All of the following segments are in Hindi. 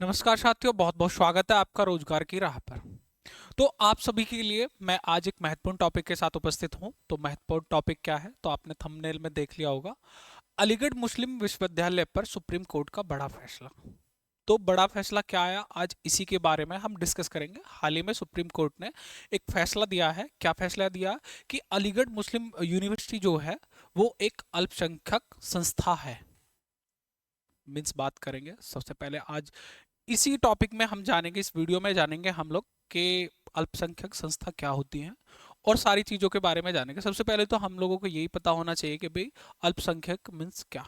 नमस्कार साथियों, बहुत बहुत स्वागत है आपका रोजगार की राह पर। तो आप सभी के लिए मैं आज एक महत्वपूर्ण टॉपिक के साथ उपस्थित हूं। तो महत्वपूर्ण टॉपिक क्या है, तो आपने थंबनेल में देख लिया होगा। अलीगढ़ मुस्लिम विश्वविद्यालय पर सुप्रीम कोर्ट का बड़ा फैसला। तो बड़ा फैसला क्या आया, आज इसी के बारे में हम डिस्कस करेंगे। हाल ही में सुप्रीम कोर्ट ने एक फैसला दिया है। क्या फैसला दिया कि अलीगढ़ मुस्लिम यूनिवर्सिटी जो है वो एक अल्पसंख्यक संस्था है। मीन्स बात करेंगे सबसे पहले आज इसी टॉपिक में हम जानेंगे, इस वीडियो में जानेंगे हम लोग कि अल्पसंख्यक संस्था क्या होती हैं और सारी चीज़ों के बारे में जानेंगे। सबसे पहले तो हम लोगों को यही पता होना चाहिए कि भाई अल्पसंख्यक मीन्स क्या।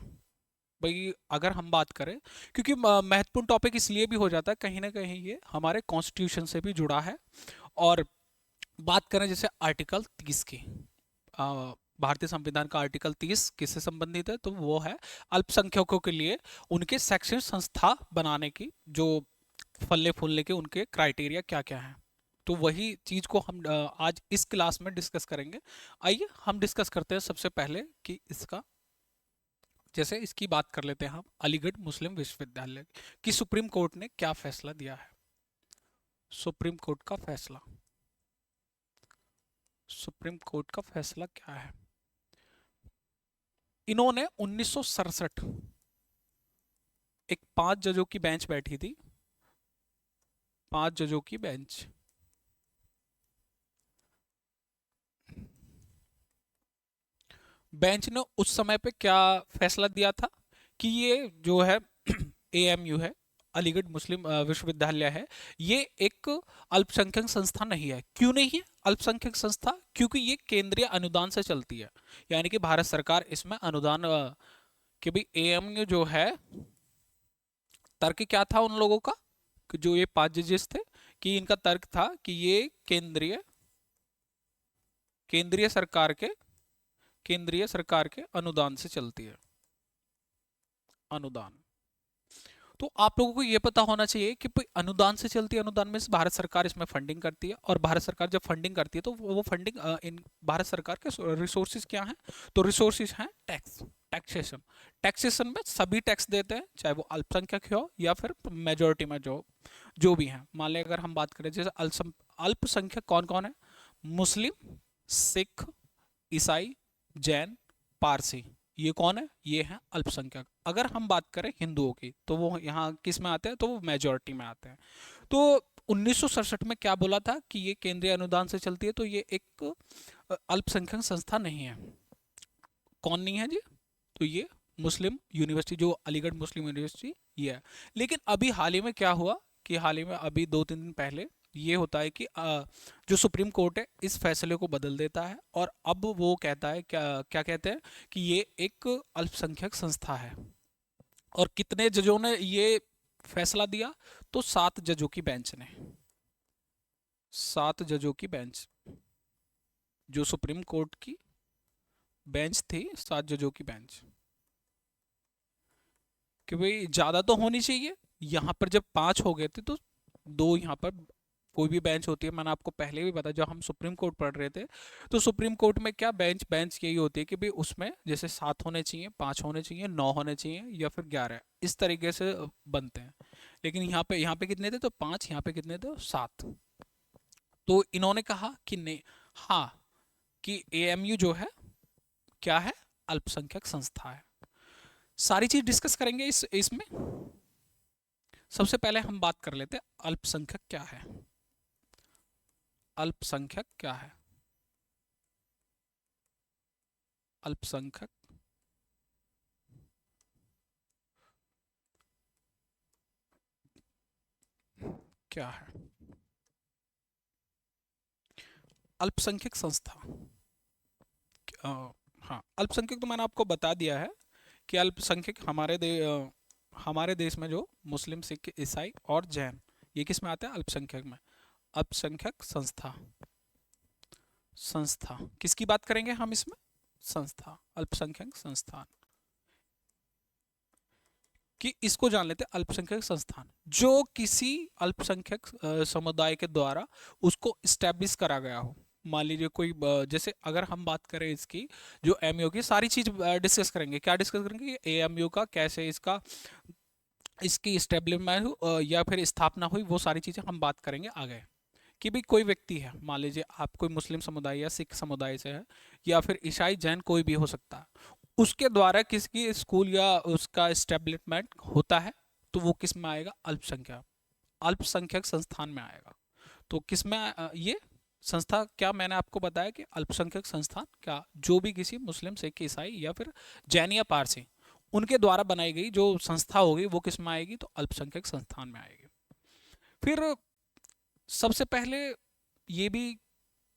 भाई अगर हम बात करें, क्योंकि महत्वपूर्ण टॉपिक इसलिए भी हो जाता है, कहीं ना कहीं ये हमारे कॉन्स्टिट्यूशन से भी जुड़ा है। और बात करें जैसे आर्टिकल 30 की, भारतीय संविधान का आर्टिकल 30 किससे संबंधित है, तो वो है अल्पसंख्यकों के लिए उनके शैक्षणिक संस्था बनाने की, जो फलने फूलने के उनके क्राइटेरिया क्या क्या हैं। तो वही चीज को हम आज इस क्लास में डिस्कस करेंगे। आइए हम डिस्कस करते हैं सबसे पहले कि इसका, जैसे इसकी बात कर लेते हैं हम, अलीगढ़ मुस्लिम विश्वविद्यालय की सुप्रीम कोर्ट ने क्या फैसला दिया है। सुप्रीम कोर्ट का फैसला, सुप्रीम कोर्ट का फैसला क्या है। इन्होंने 1967, एक 5 जजों की बेंच बैठी थी, 5 जजों की बेंच। बेंच ने उस समय पे क्या फैसला दिया था कि ये जो है एएमयू है, अलीगढ़ मुस्लिम विश्वविद्यालय है, ये एक अल्पसंख्यक संस्था नहीं है। क्यों नहीं है अल्पसंख्यक संस्था? क्योंकि ये केंद्रीय अनुदान से चलती है, यानी कि भारत सरकार इसमें अनुदान कि भाई एएमयू जो है, तर्क क्या था उन लोगों का कि जो ये 5 जजेस थे, कि इनका तर्क था कि ये केंद्रीय केंद्रीय सरकार के केंद्रीय सरकार के अनुदान से चलती है। अनुदान, तो आप लोगों को यह पता होना चाहिए कि भाई अनुदान से चलती है। अनुदान में से भारत सरकार इसमें फंडिंग करती है, और भारत सरकार जब फंडिंग करती है तो वो फंडिंग इन भारत सरकार के रिसोर्सेज क्या हैं, तो रिसोर्सेज हैं टैक्स, टैक्सेशन। टैक्सेशन में सभी टैक्स देते हैं, चाहे वो अल्पसंख्यक हो या फिर मेजोरिटी में जो जो भी हैं। मान लें अगर हम बात करें जैसे अल्पसंख्यक कौन कौन है, मुस्लिम, सिख, ईसाई, जैन, पारसी, ये कौन है, ये है अल्पसंख्यक। अगर हम बात करें हिंदुओं की, तो वो यहाँ किस में आते हैं, तो वो मेजोरिटी में आते हैं। तो 1967 में क्या बोला था कि ये केंद्रीय अनुदान से चलती है, तो ये एक अल्पसंख्यक संस्था नहीं है। कौन नहीं है जी, तो ये मुस्लिम यूनिवर्सिटी, जो अलीगढ़ मुस्लिम यूनिवर्सिटी, ये है। लेकिन अभी हाल ही में क्या हुआ कि हाल ही में अभी 2-3 दिन पहले ये होता है कि जो सुप्रीम कोर्ट है इस फैसले को बदल देता है, और अब वो कहता है, क्या क्या कहते हैं कि ये एक अल्पसंख्यक संस्था है। और कितने जजों ने ये फैसला दिया, तो 7 जजों की बेंच ने, 7 जजों की बेंच, जो सुप्रीम कोर्ट की बेंच थी, 7 जजों की बेंच, कि भाई ज्यादा तो होनी चाहिए। यहाँ पर जब 5 हो गए थे तो 2 यहाँ पर कोई भी बेंच होती है। मैंने आपको पहले भी बताया जब हम सुप्रीम कोर्ट पढ़ रहे थे, तो सुप्रीम कोर्ट में क्या बेंच बेंच यही होती है कि भाई उसमें जैसे 7 होने चाहिए, 5 होने चाहिए, 9 होने चाहिए, या फिर 11, इस तरीके से बनते हैं। लेकिन यहाँ पे कितने थे, तो 5, यहाँ पे कितने थे, 7। तो इन्होंने कहा कि नहीं, हाँ, कि एएमयू जो है क्या है, अल्पसंख्यक संस्था है। सारी चीज डिस्कस करेंगे इसमें। सबसे पहले हम बात कर लेते हैं अल्पसंख्यक क्या है। अल्पसंख्यक क्या है, अल्पसंख्यक क्या है। अल्पसंख्यक संस्था, अ, हाँ, अल्पसंख्यक तो मैंने आपको बता दिया है कि अल्पसंख्यक हमारे देश में जो मुस्लिम, सिख, ईसाई और जैन, ये किस में आते हैं, अल्पसंख्यक में। अल्पसंख्यक संस्था, संस्था किसकी बात करेंगे हम इसमें, संस्था, अल्पसंख्यक संस्थान। कि इसको जान लेते हैं अल्पसंख्यक संस्थान, जो किसी अल्पसंख्यक समुदाय के द्वारा उसको इस्टेब्लिश करा गया हो। मान लीजिए कोई जैसे अगर हम बात करें इसकी, जो एमयू की सारी चीज डिस्कस करेंगे, क्या डिस्कस करेंगे, एएमयू का कैसे इसका इसकी इस्टेब्लिशमेंट या फिर स्थापना हुई, वो सारी चीज़ें हम बात करेंगे आगे। कि भी कोई व्यक्ति है, मान लीजिए आप कोई मुस्लिम समुदाय या सिख समुदाय से है, या फिर ईसाई जैन कोई भी हो सकता है, उसके द्वारा किसी स्कूल या उसका इस्टेब्लिशमेंट होता है, तो वो किस में आएगा? अल्पसंख्यक, अल्पसंख्यक संस्थान में आएगा। तो किस में ये संस्था, क्या मैंने आपको बताया कि अल्पसंख्यक संस्थान, क्या जो भी किसी मुस्लिम सिख ईसाई या फिर जैन या पारसी उनके द्वारा बनाई गई जो संस्था होगी, वो किस में आएगी? तो अल्पसंख्यक संस्थान में आएगी। फिर सबसे पहले ये भी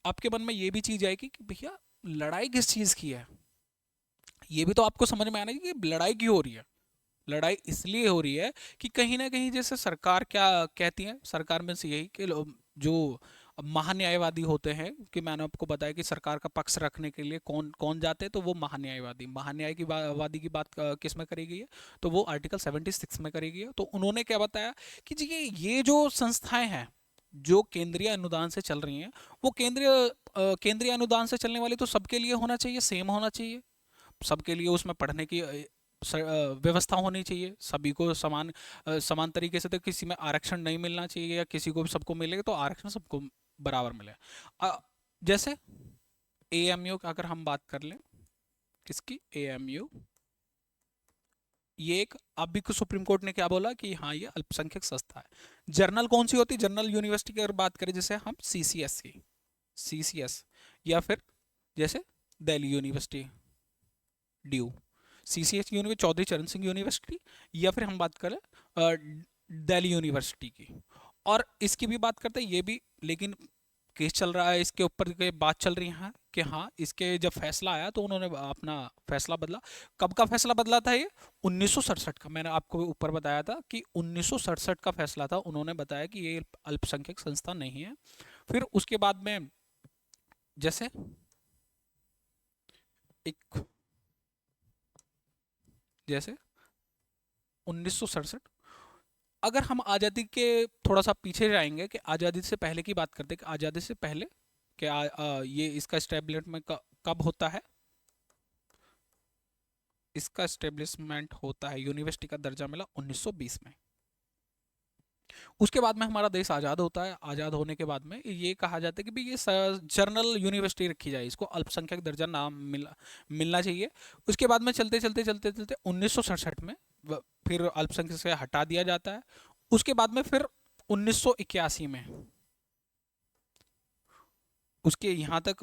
आपके मन में ये भी चीज आएगी कि भैया लड़ाई किस चीज की है। ये भी तो आपको समझ में आना चाहिए कि लड़ाई क्यों हो रही है। लड़ाई इसलिए हो रही है कि कहीं ना कहीं जैसे सरकार क्या कहती है, सरकार में से यही कि जो महान्यायवादी होते हैं, कि मैंने आपको बताया कि सरकार का पक्ष रखने के लिए कौन कौन जाते हैं, तो वो महान्यायवादी, महान्याय की वादी की बात किस में करी गई है? तो वो आर्टिकल 76 में करी गई है। तो उन्होंने क्या बताया कि जी ये जो संस्थाएं हैं जो केंद्रीय अनुदान से चल रही हैं, वो केंद्रीय अनुदान से चलने वाली तो सबके लिए होना चाहिए, सेम होना चाहिए, सबके लिए उसमें पढ़ने की व्यवस्था होनी चाहिए, सभी को समान समान तरीके से, तो किसी में आरक्षण नहीं मिलना चाहिए, या किसी को भी सबको मिलेगा तो आरक्षण सबको बराबर मिले। अ, जैसे एएमयू का अगर हम बात कर लें, किसकी? एएमयू, ये एक, अभी को सुप्रीम कोर्ट ने क्या बोला कि हाँ ये अल्पसंख्यक संस्था है। जर्नल कौन सी होती है? जनरल यूनिवर्सिटी की अगर बात करें, जैसे हम सीसीएस की, सीसीएस, या फिर जैसे Delhi university, DU, CCS university, Chaudhary Charan Singh university, या फिर हम बात करें दिल्ली यूनिवर्सिटी की। और इसकी भी बात करते हैं, ये भी, लेकिन केस चल रहा है इसके ऊपर के, बात चल रही है कि हाँ इसके जब फैसला आया तो उन्होंने अपना फैसला बदला। कब का फैसला बदला था ये? 1967 का। मैंने आपको ऊपर बताया था कि 1967 का फैसला था, उन्होंने बताया कि ये अल्पसंख्यक संस्था नहीं है। फिर उसके बाद में जैसे एक, जैसे 1967, अगर हम आज़ादी के थोड़ा सा पीछे जाएंगे, कि आज़ादी से पहले की बात करते हैं, कि आज़ादी से पहले कि ये इसका इस्टेब्लिशमेंट कब होता है? इसका इस्टेब्लिशमेंट होता है, यूनिवर्सिटी का दर्जा मिला 1920 में। उसके बाद में हमारा देश आज़ाद होता है। आज़ाद होने के बाद में ये कहा जाता है कि भाई ये जर्नल यूनिवर्सिटी रखी जाए, इसको अल्पसंख्यक दर्जा नाम मिलना चाहिए। उसके बाद में चलते चलते चलते चलते 1967 में फिर अल्पसंख्यक से हटा दिया जाता है। उसके बाद में फिर 1981 में, उसके यहाँ तक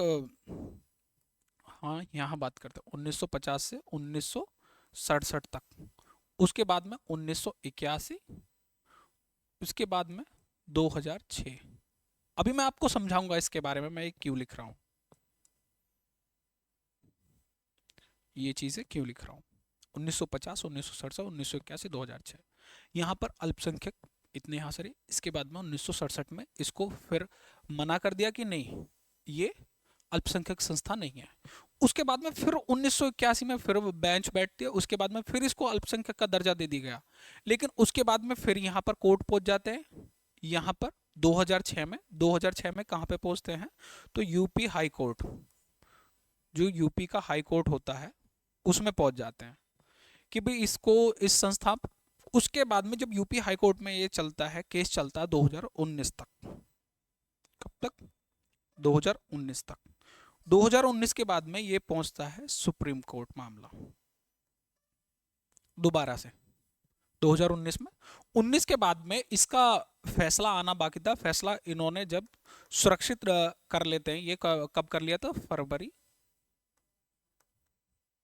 हाँ यहाँ बात करते हैं 1950 से 1967 तक। उसके बाद में 1981, उसके बाद में 2006। अभी मैं आपको समझाऊंगा इसके बारे में, मैं ये क्यों लिख रहा हूँ, ये चीज़ें क्यों लिख रहा हूँ। 1950, 1967, 1981, 2006, यहाँ पर अल्पसंख्यक इतने यहाँ से रहे। इसके बाद में 1967 में इसको फिर मना कर दिया कि नहीं ये अल्पसंख्यक संस्था नहीं है। उसके बाद में फिर 1981 में फिर बेंच बैठती है, उसके बाद में फिर इसको अल्पसंख्यक का दर्जा दे दिया गया। लेकिन उसके बाद में फिर यहाँ पर कोर्ट पहुंच जाते हैं, यहाँ पर 2006 में, 2006 में कहाँ पे पहुंचते हैं? तो यूपी हाई कोर्ट, जो यूपी का हाई कोर्ट होता है उसमें पहुंच जाते हैं कि भाई इसको, इस संस्था, उसके बाद में जब यूपी हाई कोर्ट में ये चलता है, केस चलता है 2019 तक। कब तक? 2019 तक। 2019 के बाद में ये पहुंचता है सुप्रीम कोर्ट मामला, दोबारा से 2019 में। 19 के बाद में इसका फैसला आना बाकी था। फैसला इन्होंने जब सुरक्षित कर लेते हैं, ये कब कर लिया था? फरवरी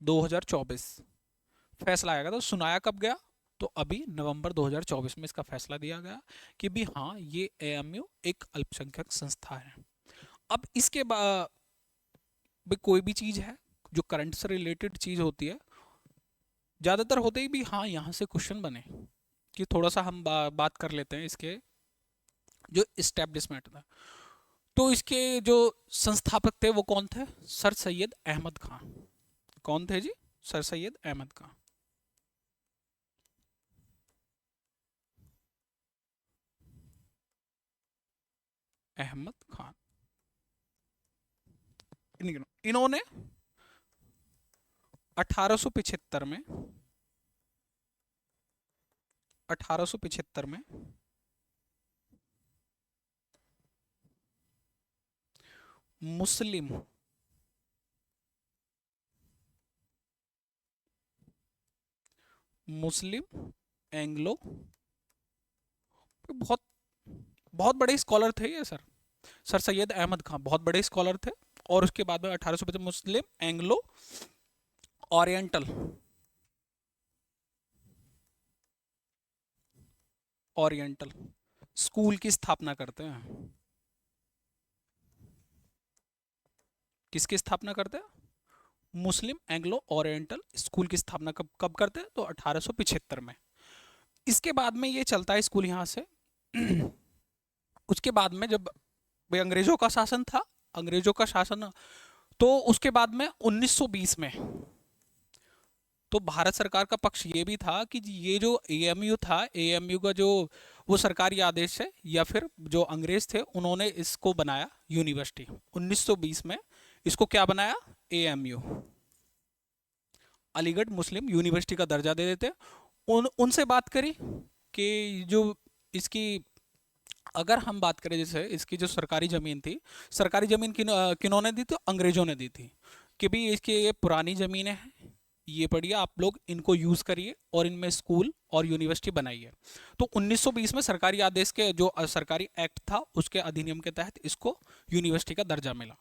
2024 फैसला आएगा। तो सुनाया कब गया? तो अभी नवंबर 2024 में इसका फैसला दिया गया कि भी हाँ ये एएमयू एक अल्पसंख्यक संस्था है। अब इसके बाद भी कोई भी चीज़ है जो करंट से रिलेटेड चीज़ होती है, ज़्यादातर होते ही भी हाँ यहाँ से क्वेश्चन बने, कि थोड़ा सा हम बात कर लेते हैं इसके जो इस्टेब्लिशमेंट था। तो इसके जो संस्थापक थे वो कौन थे? सर सैयद अहमद खान। कौन थे जी? सर सैयद अहमद खान। अहमद खान, इन्होंने 1875 में 1875 में मुस्लिम मुस्लिम एंग्लो, बहुत बहुत बड़े स्कॉलर थे ये सर। सर सैयद अहमद खान बहुत बड़े स्कॉलर थे। और उसके बाद में 1850 मुस्लिम एंग्लो ओरिएंटल ओरिएंटल स्कूल की स्थापना करते हैं। किसकी स्थापना करते हैं? मुस्लिम एंग्लो ओरिएंटल स्कूल की स्थापना कब कब करते हैं? तो 1875 में। इसके बाद में ये चलता है स्कूल यहाँ से। उसके बाद में जब भाई अंग्रेजों का शासन था, अंग्रेजों का शासन, तो उसके बाद में 1920 में तो भारत सरकार का पक्ष ये भी था कि ये जो एएमयू था, एएमयू का जो वो सरकारी आदेश है या फिर जो अंग्रेज थे उन्होंने इसको बनाया यूनिवर्सिटी 1920 में। इसको क्या बनाया? एएमयू, अलीगढ़ मुस्लिम यूनिवर्सिटी का दर्जा दे देते। उनसे बात करी कि जो इसकी, अगर हम बात करें जैसे इसकी जो सरकारी ज़मीन थी, सरकारी ज़मीन किन्होंने दी? तो अंग्रेजों ने दी थी कि भाई इसकी ये पुरानी ज़मीनें हैं, ये पढ़िए आप लोग, इनको यूज़ करिए और इनमें स्कूल और यूनिवर्सिटी बनाइए। तो 1920 में सरकारी आदेश के जो सरकारी एक्ट था उसके अधिनियम के तहत इसको यूनिवर्सिटी का दर्जा मिला।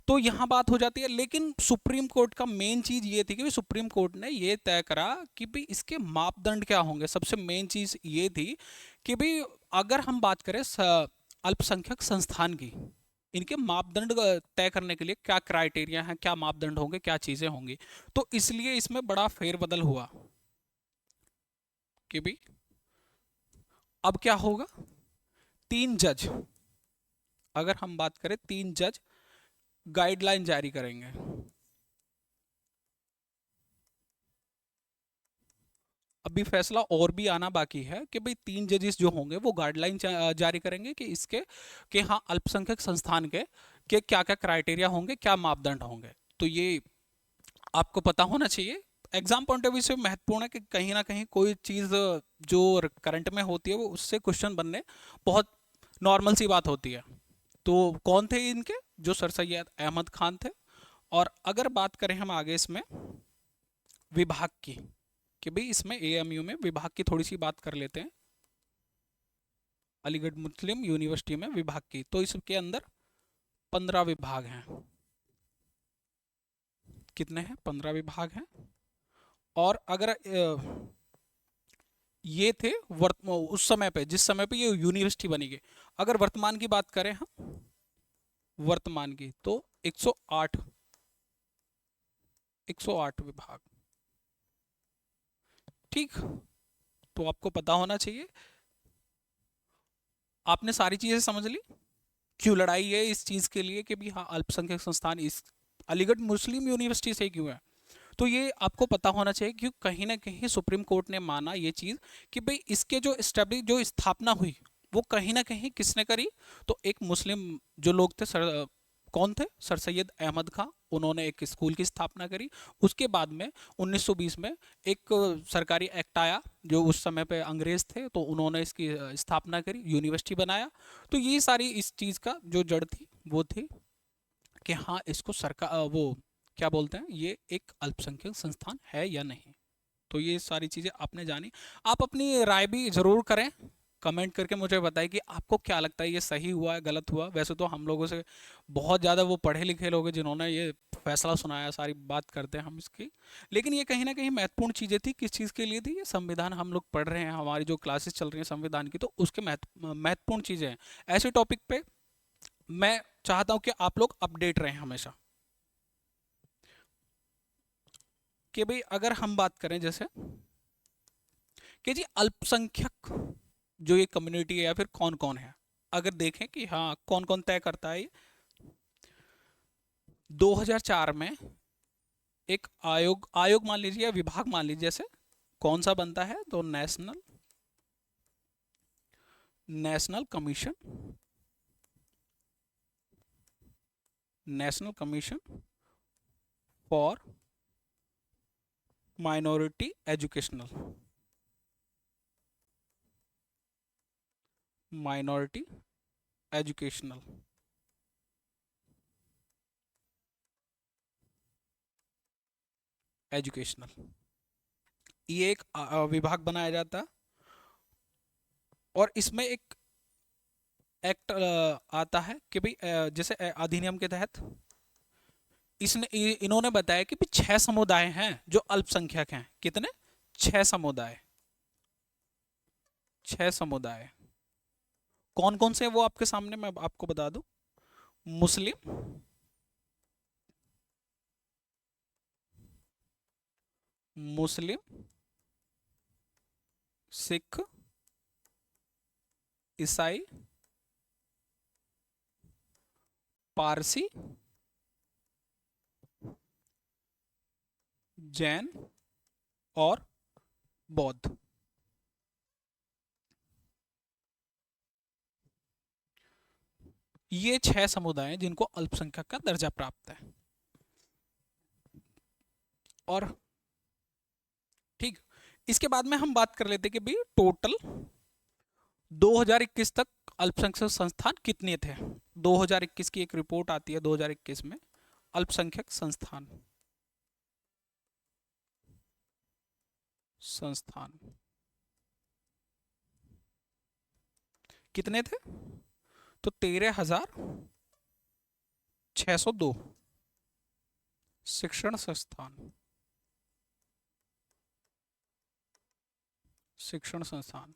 तो यहाँ बात हो जाती है। लेकिन सुप्रीम कोर्ट का मेन चीज़ ये थी कि सुप्रीम कोर्ट ने ये तय करा कि भाई इसके मापदंड क्या होंगे। सबसे मेन चीज़ ये थी कि भाई अगर हम बात करें अल्पसंख्यक संस्थान की, इनके मापदंड तय करने के लिए क्या क्राइटेरिया हैं, क्या मापदंड होंगे, क्या चीज़ें होंगी। तो इसलिए इसमें बड़ा फेरबदल हुआ कि भाई अब क्या होगा। 3 जज, अगर हम बात करें 3 जज गाइडलाइन जारी करेंगे। अभी फैसला और भी आना बाकी है कि भाई 3 जजेस जो होंगे वो गाइडलाइन जारी करेंगे कि इसके, कि हाँ अल्पसंख्यक संस्थान के क्या क्या क्राइटेरिया होंगे, क्या मापदंड होंगे। तो ये आपको पता होना चाहिए। एग्जाम पॉइंट ऑफ व्यू से महत्वपूर्ण है कि कहीं ना कहीं कोई चीज़ जो करंट में होती है वो उससे क्वेश्चन बनने बहुत नॉर्मल सी बात होती है। तो कौन थे इनके? जो सर सैयद अहमद खान थे। और अगर बात करें हम आगे इसमें विभाग की, कि भाई इसमें एएमयू में विभाग की थोड़ी सी बात कर लेते हैं। अलीगढ़ मुस्लिम यूनिवर्सिटी में विभाग की, तो इसके अंदर 15 विभाग हैं। कितने हैं? 15 विभाग हैं। और अगर ये थे उस समय पे, जिस समय पे ये यूनिवर्सिटी बनी गई। अगर वर्तमान की बात करें हम, वर्तमान की, तो 108 108 विभाग। ठीक, तो आपको पता होना चाहिए। आपने सारी चीजें समझ ली, क्यों लड़ाई है इस चीज के लिए कि भी हाँ अल्पसंख्यक संस्थान इस अलीगढ़ मुस्लिम यूनिवर्सिटी से क्यों है। तो ये आपको पता होना चाहिए क्योंकि कहीं ना कहीं सुप्रीम कोर्ट ने माना ये चीज़ कि भाई इसके जो स्टैब्लिश जो स्थापना हुई वो कहीं ना कहीं किसने करी? तो एक मुस्लिम जो लोग थे, सर कौन थे? सर सैयद अहमद खां, उन्होंने एक स्कूल की स्थापना करी। उसके बाद में 1920 में एक सरकारी एक्ट आया, जो उस समय पे अंग्रेज थे तो उन्होंने इसकी स्थापना करी, यूनिवर्सिटी बनाया। तो ये सारी इस चीज़ का जो जड़ थी वो थी कि हाँ इसको सरकार वो क्या बोलते हैं, ये एक अल्पसंख्यक संस्थान है या नहीं। तो ये सारी चीज़ें आपने जानी। आप अपनी राय भी ज़रूर करें, कमेंट करके मुझे बताइए कि आपको क्या लगता है, ये सही हुआ है, गलत हुआ। वैसे तो हम लोगों से बहुत ज़्यादा वो पढ़े लिखे लोग हैं जिन्होंने ये फैसला सुनाया, सारी बात करते हैं हम इसकी। लेकिन ये कहीं ना कहीं महत्वपूर्ण चीज़ें थी। किस चीज़ के लिए थी? ये संविधान हम लोग पढ़ रहे हैं, हमारी जो क्लासेस चल रही हैं संविधान की, तो उसके महत्वपूर्ण चीज़ें हैं। ऐसे टॉपिक पे मैं चाहता हूँ कि आप लोग अपडेट रहें हमेशा। कि भाई अगर हम बात करें जैसे कि जी अल्पसंख्यक जो ये कम्युनिटी है या फिर कौन कौन है, अगर देखें कि हाँ कौन कौन तय करता है ये। 2004 में एक आयोग मान लीजिए या विभाग मान लीजिए, जैसे कौन सा बनता है? तो national national commission national commission for minority educational minority educational, educational, ये एक विभाग बनाया जाता है और इसमें एक एक्ट आता है कि भाई जैसे अधिनियम के तहत इन्होंने बताया कि भाई 6 समुदाय हैं जो अल्पसंख्यक हैं। कितने? 6 समुदाय। 6 समुदाय कौन कौन से हैं वो आपके सामने मैं आपको बता दूं। मुस्लिम, मुस्लिम, सिख, ईसाई, पारसी, जैन और बौद्ध। ये 6 समुदाय हैं जिनको अल्पसंख्यक का दर्जा प्राप्त है। और ठीक, इसके बाद में हम बात कर लेते कि भाई टोटल 2021 तक अल्पसंख्यक संस्थान कितने थे। 2021 की एक रिपोर्ट आती है 2021 में, अल्पसंख्यक संस्थान, संस्थान कितने थे? तो 13,602 शिक्षण संस्थान, शिक्षण संस्थान।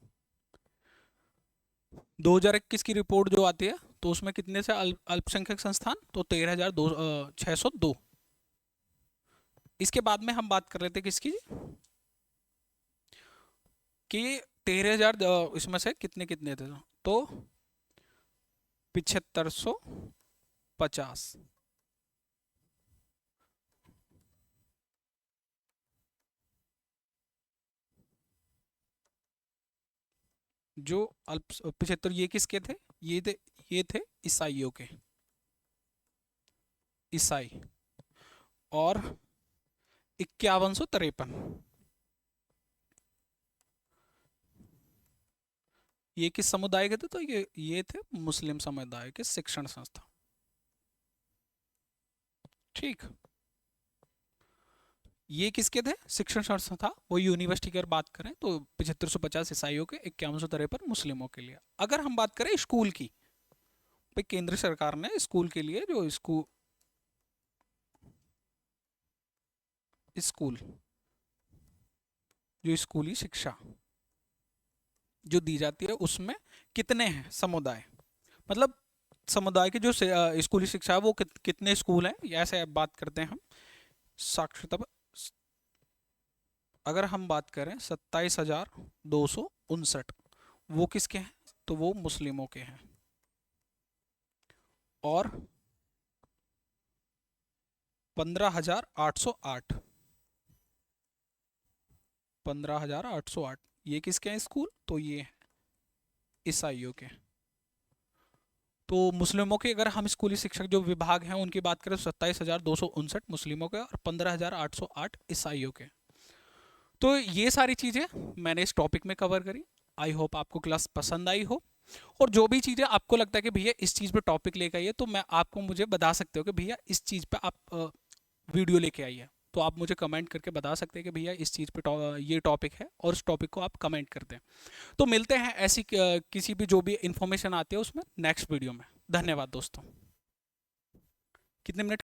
2021 की रिपोर्ट जो आती है तो उसमें कितने से अल्पसंख्यक संस्थान? तो 13,602। इसके बाद में हम बात कर लेते किसकी, कि 13,000 इसमें से कितने कितने थे? तो 7550 जो अल्प 75, ये किसके थे? ये थे ईसाइयों के, ईसाई। और 5153 ये किस समुदाय के थे? तो ये थे मुस्लिम समुदाय के शिक्षण संस्था। ठीक, ये किसके थे? शिक्षण संस्था। वो यूनिवर्सिटी की अगर बात करें तो 7550 ईसाइयों के, 5153 मुस्लिमों के लिए। अगर हम बात करें स्कूल की, भाई केंद्र सरकार ने स्कूल के लिए जो स्कूल स्कूल जो स्कूली शिक्षा जो दी जाती है उसमें कितने हैं समुदाय, मतलब समुदाय के जो स्कूली शिक्षा है वो कितने स्कूल हैं, ऐसे अब बात करते हैं हम साक्षरता पर। अगर हम बात करें 27,259, वो किसके हैं? तो वो मुस्लिमों के हैं। और 15,808, 15,808 ये किसके हैं स्कूल? तो ये हैं ईसाइयों के। तो मुस्लिमों के अगर हम स्कूली शिक्षक जो विभाग हैं उनकी बात करें तो 27,259 मुस्लिमों के और 15,808 ईसाइयों के। तो ये सारी चीज़ें मैंने इस टॉपिक में कवर करी। आई होप आपको क्लास पसंद आई हो। और जो भी चीज़ें आपको लगता है कि भैया इस चीज़ पे टॉपिक लेकर आइए तो मैं आपको मुझे बता सकते हो कि भैया इस चीज़ पे आप वीडियो लेके आइए। तो आप मुझे कमेंट करके बता सकते हैं कि भैया इस चीज़ पे ये टॉपिक है, और उस टॉपिक को आप कमेंट करते हैं। तो मिलते हैं ऐसी किसी भी जो भी इंफॉर्मेशन आती है उसमें नेक्स्ट वीडियो में। धन्यवाद दोस्तों। कितने मिनट